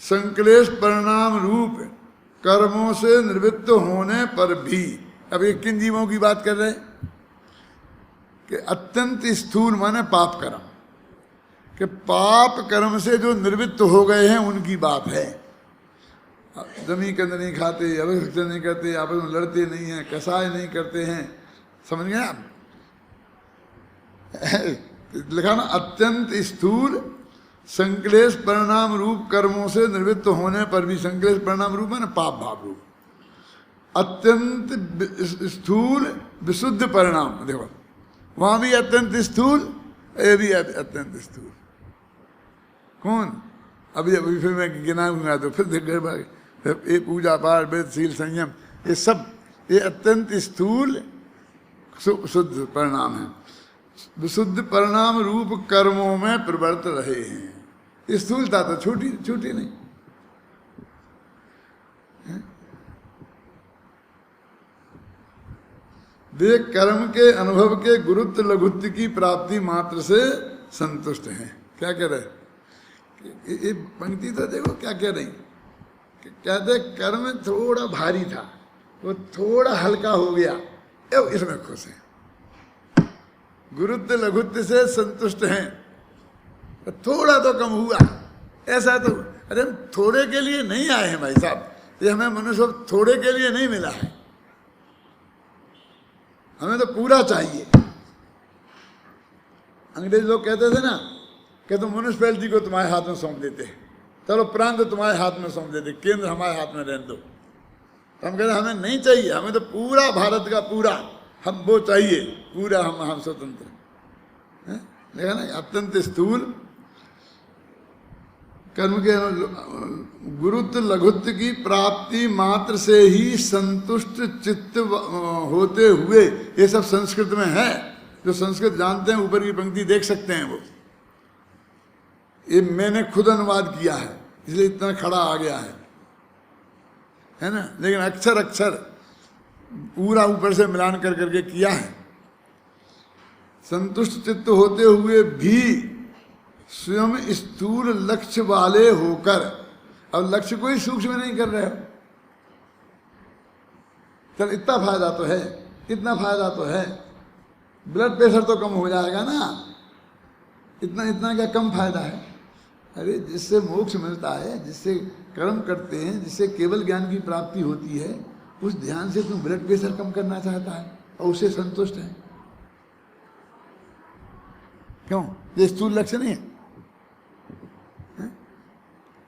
संक्लेश परिणाम रूप कर्मों से निवृत्त होने पर भी, अब ये किन जीवों की बात कर रहे हैं कि अत्यंत स्थूल माने पाप कर्म, कि पाप कर्म से जो निवृत्त हो गए हैं उनकी बात है। जमी कंद नहीं खाते, अवैध नहीं करते, आपस में लड़ते नहीं हैं, कसाय नहीं करते हैं, समझ गए आप? लिखा ना, अत्यंत स्थूल संक्लेश परिणाम रूप कर्मों से निवृत्त होने पर भी, संक्लेश परिणाम रूप है ना पाप भाव रूप, अत्यंत स्थूल विशुद्ध परिणाम। देखो वहां भी अत्यंत स्थूल, ये भी अत्यंत स्थूल। कौन? अभी फिर मैं गिनाऊंगा तो फिर देख गए, ये पूजा पाठ वेदशील संयम, ये सब ये अत्यंत स्थूल शुद्ध परिणाम है। विशुद्ध परिणाम रूप कर्मों में प्रवर्त रहे हैं। स्थूलता तो छोटी छोटी नहीं है? वे कर्म के अनुभव के गुरुत्व लघुत्व की प्राप्ति मात्र से संतुष्ट हैं। क्या कह रहे? ये पंक्ति तो देखो क्या कह रही, कहते कर्म थोड़ा भारी था, वो थोड़ा हल्का हो गया, इसमें खुश है। गुरुत्व लघुत्व से संतुष्ट हैं, थोड़ा तो कम हुआ, ऐसा तो अरे हम थोड़े के लिए नहीं आए हैं भाई साहब, ये हमें मनुष्य थोड़े के लिए नहीं मिला है, हमें तो पूरा चाहिए। अंग्रेज लोग कहते थे ना कि तुम म्यूनिसपैलिटी को तुम्हारे हाथ में सौंप देते, चलो प्रांत तुम्हारे हाथ में सौंप देते, केंद्र हमारे हाथ में रहने दो। तो हम कहते हमें नहीं चाहिए, हमें तो पूरा भारत का पूरा हम वो चाहिए, पूरा हम स्वतंत्र। देखा ना, अत्यंत स्थूल कर्म के गुरुत्व लघुत्व की प्राप्ति मात्र से ही संतुष्ट चित्त होते हुए, ये सब संस्कृत में है, जो संस्कृत जानते हैं ऊपर की पंक्ति देख सकते हैं वो। ये मैंने खुद अनुवाद किया है इसलिए इतना खड़ा आ गया है ना, लेकिन अक्षर अक्षर पूरा ऊपर से मिलान कर करके किया है। संतुष्ट चित्त होते हुए भी स्वयं स्थूल लक्ष्य वाले होकर, अब लक्ष्य को ही सूक्ष्म नहीं कर रहे हो, चल इतना फायदा तो है, इतना फायदा तो है, ब्लड प्रेशर तो कम हो जाएगा ना, इतना इतना क्या कम फायदा है। अरे जिससे मोक्ष मिलता है, जिससे कर्म करते हैं, जिससे केवल ज्ञान की प्राप्ति होती है, उस ध्यान से तुम ब्लड प्रेशर कम करना चाहता है और उससे संतुष्ट है। क्यों? ये स्थूल लक्ष्य नहीं है,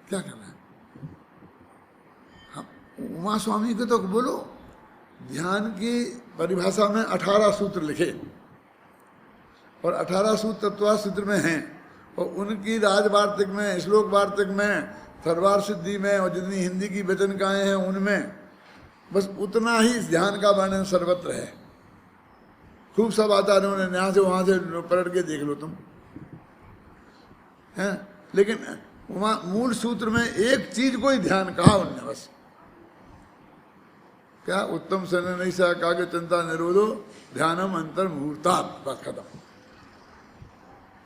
क्या करना है? हम उमा स्वामी को तो बोलो, ध्यान की परिभाषा में 18 सूत्र लिखे और 18 सूत्र तत्वार्थ सूत्र में हैं, और उनकी राजवार्तिक में, श्लोक वार्तिक में, सर्वार्थ सिद्धि में और जितनी हिंदी की वचनकाएँ हैं उनमें बस उतना ही ध्यान का वर्णन सर्वत्र है। खूब सब आचार्यों ने यहाँ से वहाँ से पलट के देख लो तुम, हैं? लेकिन वहाँ मूल सूत्र में एक चीज को ही ध्यान कहा उन्होंने, बस क्या? उत्तम सन नहीं सा कागे चिंता निरोधो ध्यानम अंतर मुहूर्तात्, बस खत्म।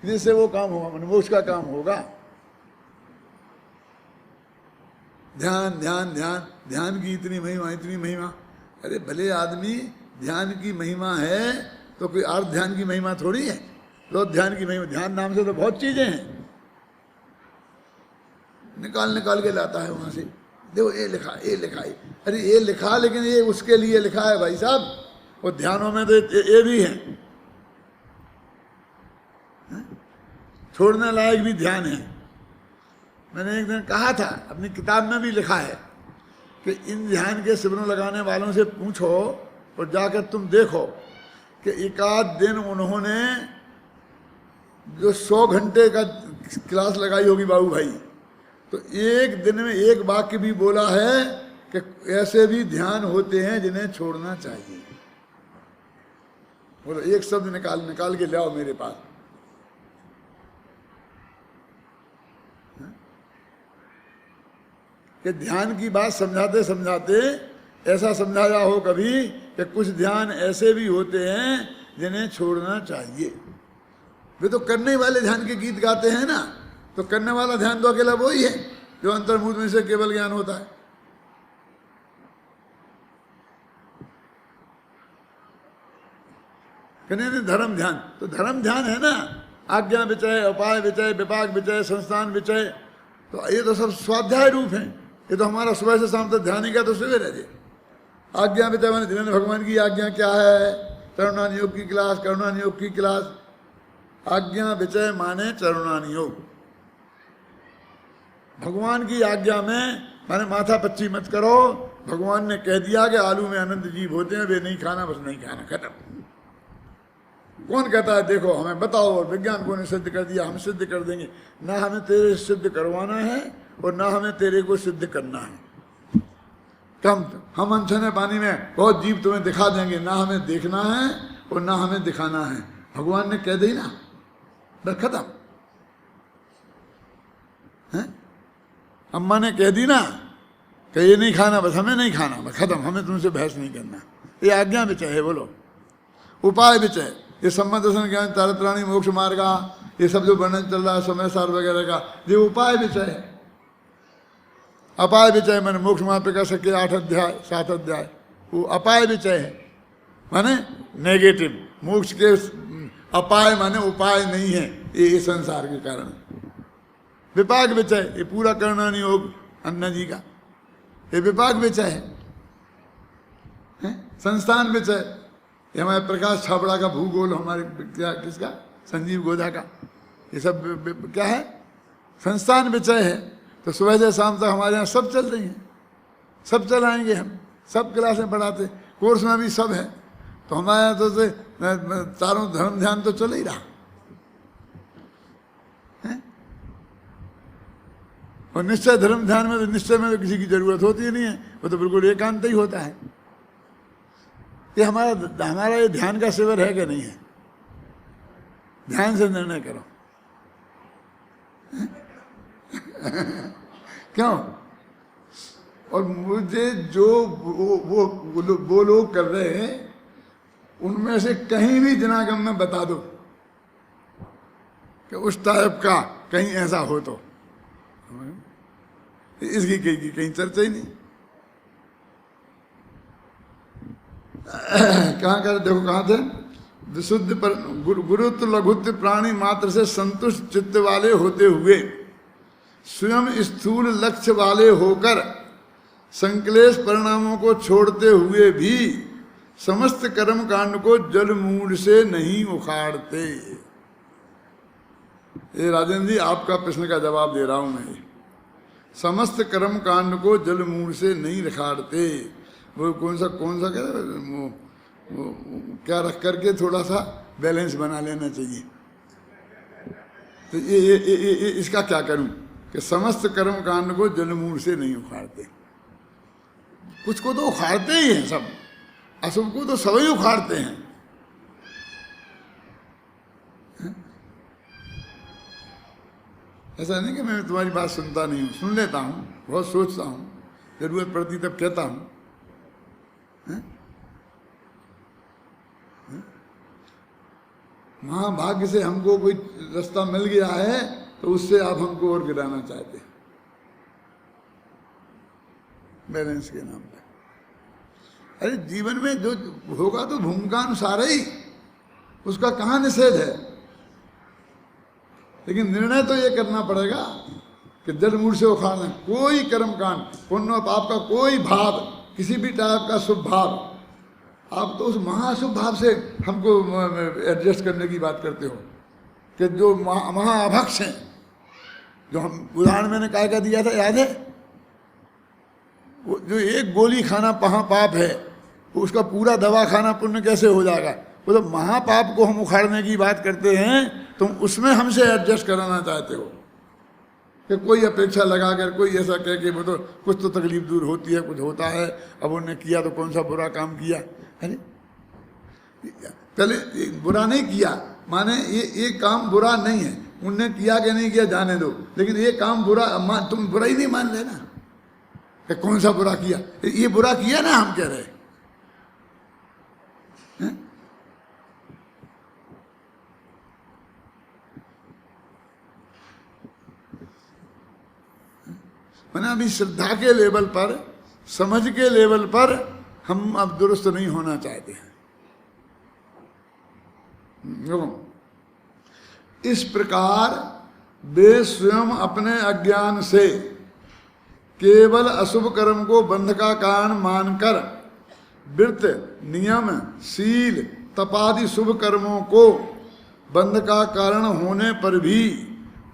जिससे वो काम होगा, मनमोक्ष का काम होगा। ध्यान ध्यान ध्यान, ध्यान की इतनी महिमा, इतनी महिमा। अरे भले आदमी ध्यान की महिमा है तो कोई अर्थ ध्यान की महिमा थोड़ी है। लो ध्यान की महिमा, ध्यान नाम से तो बहुत चीजें हैं, निकाल निकाल के लाता है वहां से। देखो ये लिखा, ये लिखा है, अरे ये लिखा, लेकिन ये उसके लिए लिखा है भाई साहब। और ध्यानों में तो ये भी है, छोड़ने लायक भी ध्यान है। मैंने एक दिन कहा था, अपनी किताब में भी लिखा है कि इन ध्यान के शिविरों लगाने वालों से पूछो और जाकर तुम देखो कि एक आध दिन उन्होंने जो 100 घंटे का क्लास लगाई होगी बाबू भाई, तो एक दिन में एक वाक्य भी बोला है कि ऐसे भी ध्यान होते हैं जिन्हें छोड़ना चाहिए। बोलो एक शब्द निकाल निकाल के लाओ मेरे पास। कि ध्यान की बात समझाते समझाते ऐसा समझाया हो कभी कि कुछ ध्यान ऐसे भी होते हैं जिन्हें छोड़ना चाहिए। वे तो करने वाले ध्यान के गीत गाते हैं ना, तो करने वाला ध्यान तो अकेला वो ही है जो अंतर्मुख में से केवल ज्ञान होता है। कहने धर्म ध्यान, तो धर्म ध्यान है ना, आज्ञा विचय, उपाय विचय, विपाक विचय, संस्थान विचय, तो ये तो सब स्वाध्याय रूप है। ये तो हमारा सुबह से शाम तक ध्यान ही का तो शिविर है जी। आज्ञा विचय माने जिन्होंने भगवान की आज्ञा क्या है, करुणान योग की क्लास, करुणान योग की क्लास। आज्ञा विचय माने चरुणान योग, भगवान की आज्ञा में माने माथा पच्ची मत करो। भगवान ने कह दिया कि आलू में अनंत जीव होते हैं, वे नहीं खाना, बस नहीं खाना, खत्म। कौन कहता है देखो हमें बताओ, और विज्ञान को ने सिद्ध कर दिया, हम सिद्ध कर देंगे। ना हमें तेरे सिद्ध करवाना है और ना हमें तेरे को सिद्ध करना है। हम अनछने पानी में बहुत जीव तुम्हें दिखा देंगे, ना हमें देखना है और ना हमें दिखाना है। भगवान ने कह दी ना, बस खत्म है। अम्मा ने कह दी ना कि ये नहीं खाना, बस हमें नहीं खाना, बस खत्म, हमें तुमसे बहस नहीं करना। ये आज्ञा विचय है। बोलो उपाय विचय, ये सम्मत दर्शन ज्ञान तारत्राणी मोक्ष मार्ग, ये सब जो वर्णन चल रहा है समय सार वगैरह का, ये उपाय विचय है। अपाय विचय मैंने मोक्ष मार्ग का सके 8 अध्याय 7 अध्याय, वो अपाय विचय है, माने नेगेटिव। मोक्ष के अपाय माने उपाय नहीं है ये संसार के कारण। विपाक विचय, ये पूरा करना नहीं योग अन्ना जी का, ये विपाक विचय है। संस्थान विचय, ये हमारे प्रकाश छाबड़ा का भूगोल, हमारे क्या किसका, संजीव गोधा का, ये सब क्या है, संस्थान विचय है। तो सुबह से शाम तक हमारे यहाँ सब चल रही हैं, सब चलाएंगे हम, सब क्लासें पढ़ाते, कोर्स में भी सब है। तो हमारे यहाँ तो चारों धर्म ध्यान तो चल ही रहा है। और निश्चय धर्म ध्यान में तो निश्चय में तो किसी की जरूरत होती ही नहीं है, वो तो बिल्कुल एकांत ही होता है। ये हमारा ये ध्यान का शिविर है कि नहीं है? ध्यान से निर्णय करो। क्यों? और मुझे जो वो लोग कर रहे हैं, उनमें से कहीं भी जनागम में बता दो कि उस टाइप का कहीं ऐसा हो तो इसकी कहीं चर्चा ही नहीं। कहाँ कर देखो कहाँ थे, विशुद्ध पर गुरुत्व लघुत्व प्राणी मात्र से संतुष्ट चित्त वाले होते हुए स्वयं स्थूल लक्ष्य वाले होकर संक्लेश परिणामों को छोड़ते हुए भी समस्त कर्म कांड को जल मूल से नहीं उखाड़ते। ये राजेंद्र जी आपका प्रश्न का जवाब दे रहा हूं मैं। समस्त कर्म कांड को जल मूल से नहीं उखाड़ते। वो कौन सा कह रहे, वो क्या रख करके थोड़ा सा बैलेंस बना लेना चाहिए। तो ये इसका क्या करूं कि समस्त कर्म कांड को जल मूल से नहीं उखाड़ते। कुछ को तो उखाड़ते ही हैं सब, अशुभ को तो सभी उखाड़ते हैं। ऐसा नहीं कि मैं तुम्हारी बात सुनता नहीं हूं, सुन लेता हूं, बहुत सोचता हूं, जरूरत पड़ती तब कहता हूं। महाभाग्य से हमको कोई रास्ता मिल गया है तो उससे आप हमको और गिराना चाहते हैं बैलेंस के नाम पे। अरे जीवन में जो होगा तो भूमिका अनुसार ही, उसका कहाँ निषेध है। लेकिन निर्णय तो ये करना पड़ेगा कि जड़ मूल से उखाड़ना। कोई कर्मकांड पुण्य पाप का कोई भाव, किसी भी टाइप का शुभ भाव, आप तो उस महाशुभ भाव से हमको एडजस्ट करने की बात करते हो कि जो महाअभक्ष हैं, जो हम उदाहरण मैंने काय का दिया था याद है, वो जो एक गोली खाना महापाप है, उसका पूरा दवा खाना पुण्य कैसे हो जाएगा। वो तो महापाप को हम उखाड़ने की बात करते हैं, तुम उसमें हमसे एडजस्ट कराना चाहते हो कि कोई अपेक्षा लगा कर कोई ऐसा कह के वो तो कुछ तो तकलीफ दूर होती है, कुछ होता है, अब उन्होंने किया तो कौन सा बुरा काम किया। अरे पहले बुरा नहीं किया माने ये काम बुरा नहीं है, उनने किया कि नहीं किया जाने दो, लेकिन ये काम बुरा तुम बुरा ही नहीं मान लेना कि कौन सा बुरा किया, ये बुरा किया ना हम कह रहे हैं। मैंने अभी श्रद्धा के लेवल पर, समझ के लेवल पर हम अब दुरुस्त नहीं होना चाहते हैं। इस प्रकार वे स्वयं अपने अज्ञान से केवल अशुभ कर्म को बंध का कारण मानकर व्रत, नियम, शील, तपादि शुभ कर्मों को बंध का कारण होने पर भी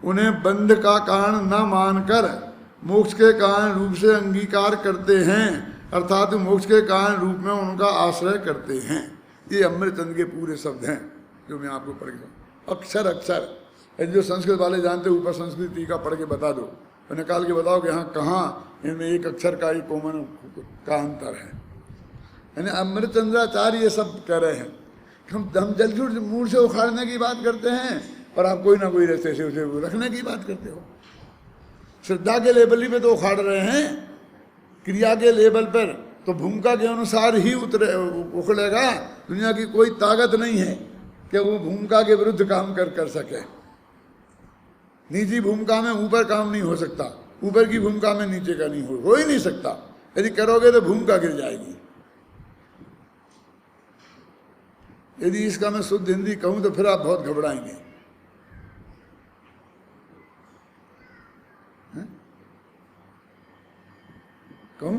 उन्हें बंध का कारण न मानकर मोक्ष के कारण रूप से अंगीकार करते हैं, अर्थात मोक्ष के कारण रूप में उनका आश्रय करते हैं। ये अमृतचंद के पूरे शब्द हैं जो मैं आपको पढ़ के अक्षर अक्षर, जो संस्कृत वाले जानते ऊपर संस्कृत टीका पढ़ के बता दो और निकाल के बताओ कि हाँ कहाँ इनमें एक अक्षर का एक कॉमन का अंतर है। यानी अमृतचंद्राचार्य ये सब कह रहे हैं कि हम जल मूल से उखाड़ने की बात करते हैं और आप कोई ना कोई रास्ते से उसे रखने की बात करते हो। श्रद्धा के लेवल पे तो उखाड़ रहे हैं, क्रिया के लेवल पर तो भूमिका के अनुसार ही उखड़ेगा। दुनिया की कोई ताकत नहीं है कि वो भूमिका के विरुद्ध काम कर सके। निजी भूमिका में ऊपर काम नहीं हो सकता, ऊपर की भूमिका में नीचे का नहीं हो ही नहीं सकता। यदि करोगे तो भूमिका गिर जाएगी। यदि इसका मैं शुद्ध हिंदी कहूं तो फिर आप बहुत घबराएंगे। कहूं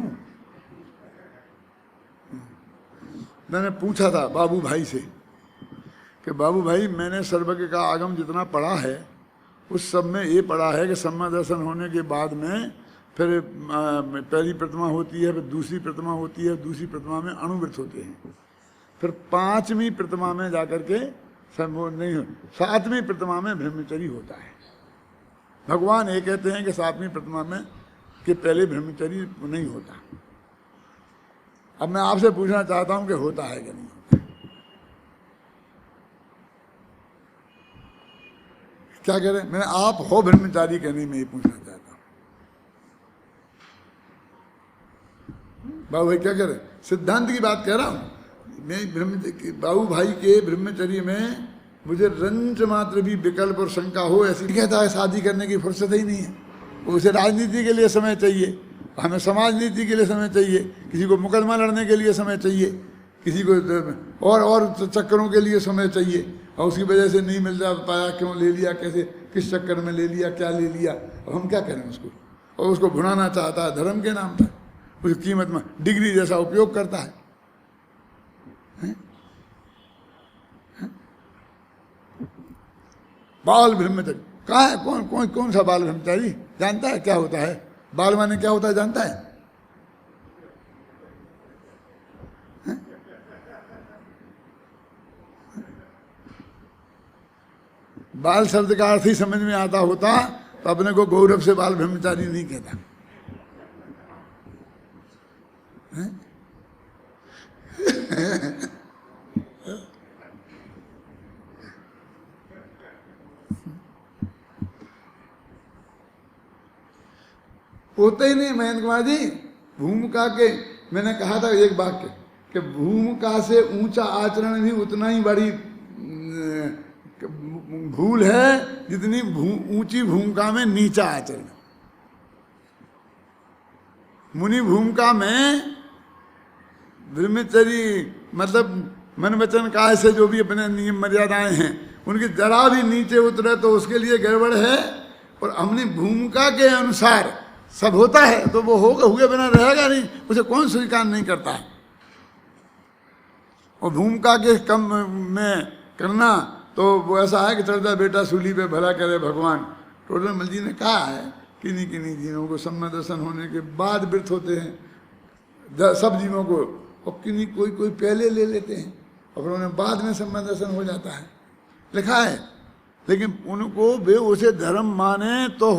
मैंने पूछा था बाबू भाई से कि बाबू भाई मैंने सर्वज्ञ का आगम जितना पढ़ा है उस सब में ये पढ़ा है कि सम्मा दर्शन होने के बाद में फिर पहली प्रतिमा होती है, फिर दूसरी प्रतिमा होती है, दूसरी प्रतिमा में अणुव्रत होते हैं, फिर पांचवी प्रतिमा में जाकर के नहीं हो, सातवीं प्रतिमा में ब्रह्मचर्य होता है। भगवान ये कहते हैं कि सातवीं प्रतिमा में कि पहले ब्रह्मचर्य नहीं होता। अब मैं आपसे पूछना चाहता हूं कि होता है कि नहीं होता। क्या कह रहे हैं? मैंने आप हो ब्रह्मचारी कहने में ये पूछना चाहता हूं। बाबू भाई क्या कह रहे हैं? सिद्धांत की बात कह रहा हूं मैं। बाबू भाई के ब्रह्मचर्य में मुझे रंच मात्र भी विकल्प और शंका हो ऐसी कहता है शादी करने की फुर्सत ही नहीं है। उसे राजनीति के लिए समय चाहिए, हमें समाज नीति के लिए समय चाहिए, किसी को मुकदमा लड़ने के लिए समय चाहिए, किसी को और चक्करों के लिए समय चाहिए, और उसकी वजह से नहीं मिल पाया, क्यों ले लिया, कैसे, किस चक्कर में ले लिया, क्या ले लिया, अब हम क्या करें उसको। और उसको भुनाना चाहता है धर्म के नाम पर, उसकी कीमत में डिग्री जैसा उपयोग करता है। बाल ब्रह्मचर्य कहाँ है? कौन कौन कौन सा बाल ब्रह्मचारी जानता है क्या होता है? बाल माने क्या होता है जानता है? बाल शब्द का अर्थ ही समझ में आता होता तो अपने को गौरव से बाल ब्रह्मचारी नहीं कहता। होते ही नहीं महेंद्र कुमार जी। भूमिका के मैंने कहा था एक वाक्य कि भूमिका से ऊंचा आचरण भी उतना ही बड़ी भूल है जितनी ऊंची भूमिका में नीचा आचरण। मुनि भूमिका में ब्रह्मचर्य मतलब मन वचन काय से जो भी अपने नियम मर्यादाएं हैं उनकी जरा भी नीचे उतरे तो उसके लिए गड़बड़ है। और हमने भूमिका के अनुसार सब होता है तो वो होगा, हुए बिना रहेगा नहीं, उसे कौन स्वीकार नहीं करता है। और भूमिका के कम में करना तो वो ऐसा है कि चढ़ता बेटा सूली पे भला करे भगवान। टोडरमल जी ने कहा है किन्हीं किन्हीं जीवों को सम्य दर्शन होने के बाद व्रत होते हैं, सब जीवों को, और किन्हीं कोई कोई पहले ले लेते हैं और फिर उन्हें बाद में सम्य दर्शन हो जाता है, लिखा है। लेकिन उनको वे उसे धर्म माने तो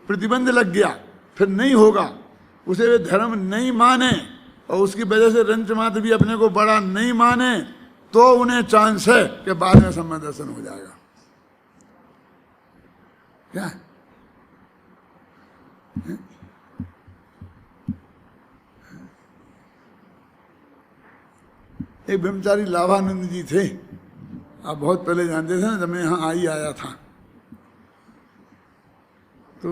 प्रतिबंध लग गया, फिर नहीं होगा। उसे वे धर्म नहीं माने और उसकी वजह से रंच मात्र भी अपने को बड़ा नहीं माने तो उन्हें चांस है कि बाद में सम्य दर्शन हो जाएगा। क्या एक ब्रह्मचारी लाभानंद जी थे, आप बहुत पहले जानते थे ना, जब मैं यहाँ आया था तो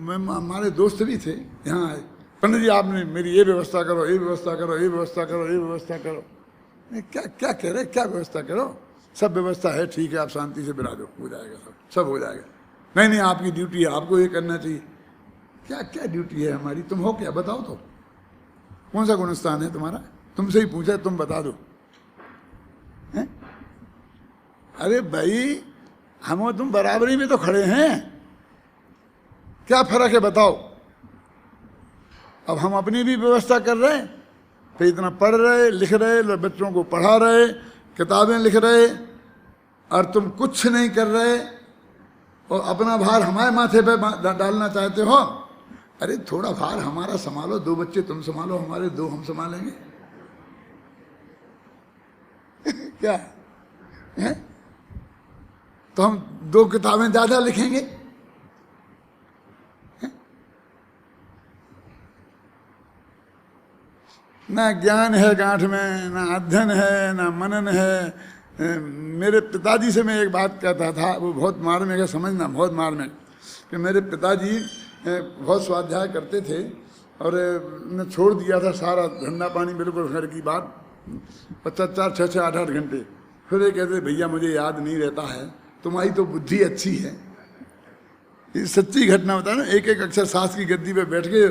मैं हमारे दोस्त भी थे यहाँ आए, पंडित जी आपने मेरी ये व्यवस्था करो, ये व्यवस्था करो, ये व्यवस्था करो, ये व्यवस्था करो। क्या क्या कह रहे, क्या व्यवस्था करो? सब व्यवस्था है, ठीक है, आप शांति से बिराजो, हो जाएगा, सब हो जाएगा। नहीं नहीं, आपकी ड्यूटी है, आपको ये करना चाहिए। क्या क्या ड्यूटी है हमारी? तुम हो क्या, बताओ तो, कौन सा गुणस्थान है तुम्हारा? तुमसे ही पूछा, तुम बता दो। है? अरे भाई, हम और तुम बराबरी में तो खड़े हैं, क्या फर्क है बताओ? अब हम अपनी भी व्यवस्था कर रहे हैं, फिर इतना पढ़ रहे, लिख रहे, बच्चों को पढ़ा रहे, किताबें लिख रहे, और तुम कुछ नहीं कर रहे और अपना भार हमारे माथे पे डालना चाहते हो। अरे थोड़ा भार हमारा संभालो, 2 बच्चे तुम संभालो, हमारे 2 हम संभालेंगे। क्या है? तो हम 2 किताबें ज्यादा लिखेंगे। ना ज्ञान है गांठ में, ना अध्ययन है, ना मनन है। मेरे पिताजी से मैं एक बात कहता था, वो बहुत मार्मिक है, समझना बहुत मार्मिक, कि मेरे पिताजी बहुत स्वाध्याय करते थे और ने छोड़ दिया था सारा धंधा पानी, बिल्कुल घर की बात, 4 6 8 8 घंटे। फिर ये कहते भैया मुझे याद नहीं रहता है, तुम्हारी तो बुद्धि अच्छी है। ये सच्ची घटना होता है ना, एक एक अक्षर सास की गद्दी पे बैठ के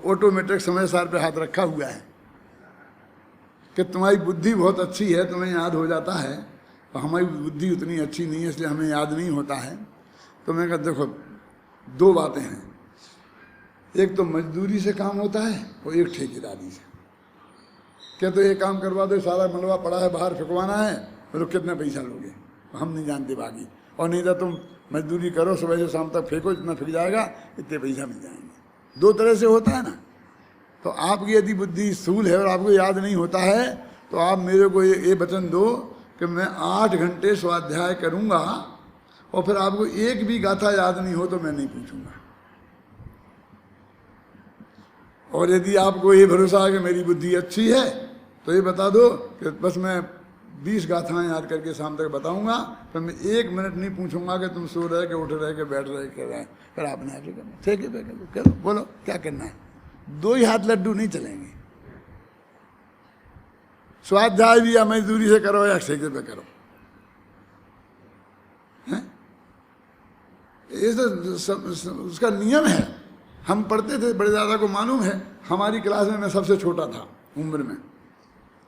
ऑटोमेटिक समय सार पे हाथ रखा हुआ है कि तुम्हारी बुद्धि बहुत अच्छी है, तुम्हें याद हो जाता है, और हमारी बुद्धि उतनी अच्छी नहीं है इसलिए हमें याद नहीं होता है। तो मैं कहता देखो 2 बातें हैं, एक तो मजदूरी से काम होता है और एक ठेकेदारी से। क्या तो ये काम करवा दो, सारा मलबा पड़ा है बाहर फेंकवाना है, तो कितना पैसा लोगे हम नहीं जानते बाकी, और नहीं तो तुम मजदूरी करो, सुबह से शाम तक फेंको, जितना फेंक जाएगा इतने पैसा मिल जाएंगे। 2 तरह से होता है ना। तो आपकी यदि बुद्धि स्थूल है और आपको याद नहीं होता है तो आप मेरे को ये वचन दो कि मैं 8 घंटे स्वाध्याय करूंगा और फिर आपको एक भी गाथा याद नहीं हो तो मैं नहीं पूछूंगा। और यदि आपको ये भरोसा है कि मेरी बुद्धि अच्छी है तो ये बता दो कि बस मैं 20 गाथाएं याद करके शाम तक बताऊंगा, पर मैं 1 मिनट नहीं पूछूंगा कि तुम सो रहे के उठ रहे के बैठ रहे कर रहे हैं। फिर आपने आगे करना, ठीक है करो, बोलो क्या करना है। 2 ही हाथ लड्डू नहीं चलेंगे। स्वाध्याय भी या मजदूरी से करो या ठेके पे करो, हैं? ये तो उसका नियम है। हम पढ़ते थे, बड़े दादा को मालूम है, हमारी क्लास में मैं सबसे छोटा था उम्र में।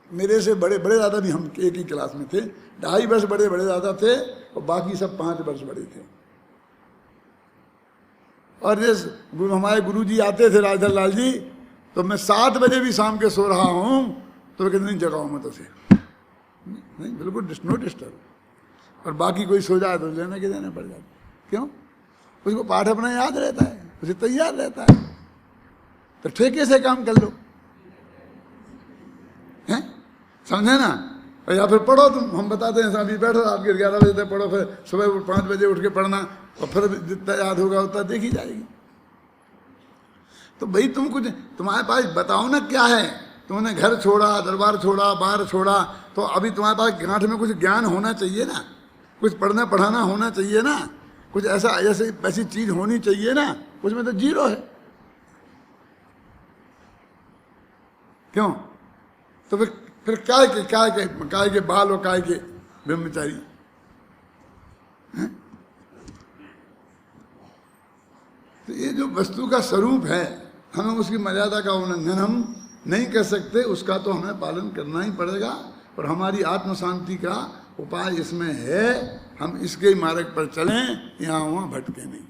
मेरे से बड़े दादा भी हम एक ही क्लास में थे। 2.5 वर्ष बड़े दादा थे और बाकी सब 5 वर्ष बड़े थे। और ये हमारे गुरुजी आते थे राजधर लाल जी, तो मैं 7 बजे भी शाम के सो रहा हूँ तो वे कहते नहीं जगाओ मत उसे, नहीं बिल्कुल नो डिस्टर्ब। और बाकी कोई सो जाए तो लेना के देना पड़ जाता। क्यों? उसको पाठ अपना याद रहता है, उसे तैयार रहता है, तो ठेके से काम कर लो, हैं? समझे ना? या फिर पढ़ो तुम, हम बताते हैं अभी बैठो आपके 11 बजे तक पढ़ो, फिर सुबह 5 बजे उठ के पढ़ना, और फिर जितना याद होगा उतना देखी जाएगी। तो भाई तुम कुछ तुम्हारे पास बताओ ना क्या है। तुमने घर छोड़ा, दरबार छोड़ा, बाहर छोड़ा, तो अभी तुम्हारे पास गांठ में कुछ ज्ञान होना चाहिए ना, कुछ पढ़ना पढ़ाना होना चाहिए ना, कुछ ऐसी चीज होनी चाहिए ना। उसमें तो जीरो है। क्यों? तो फिर काय के बाल और काय के ब्रह्मचारी, हैं? तो ये जो वस्तु का स्वरूप है, हमें उसकी मर्यादा का उल्लंघन हम नहीं कर सकते, उसका तो हमें पालन करना ही पड़ेगा। और हमारी आत्म शांति का उपाय इसमें है, हम इसके मार्ग पर चलें, यहाँ वहाँ भटके नहीं।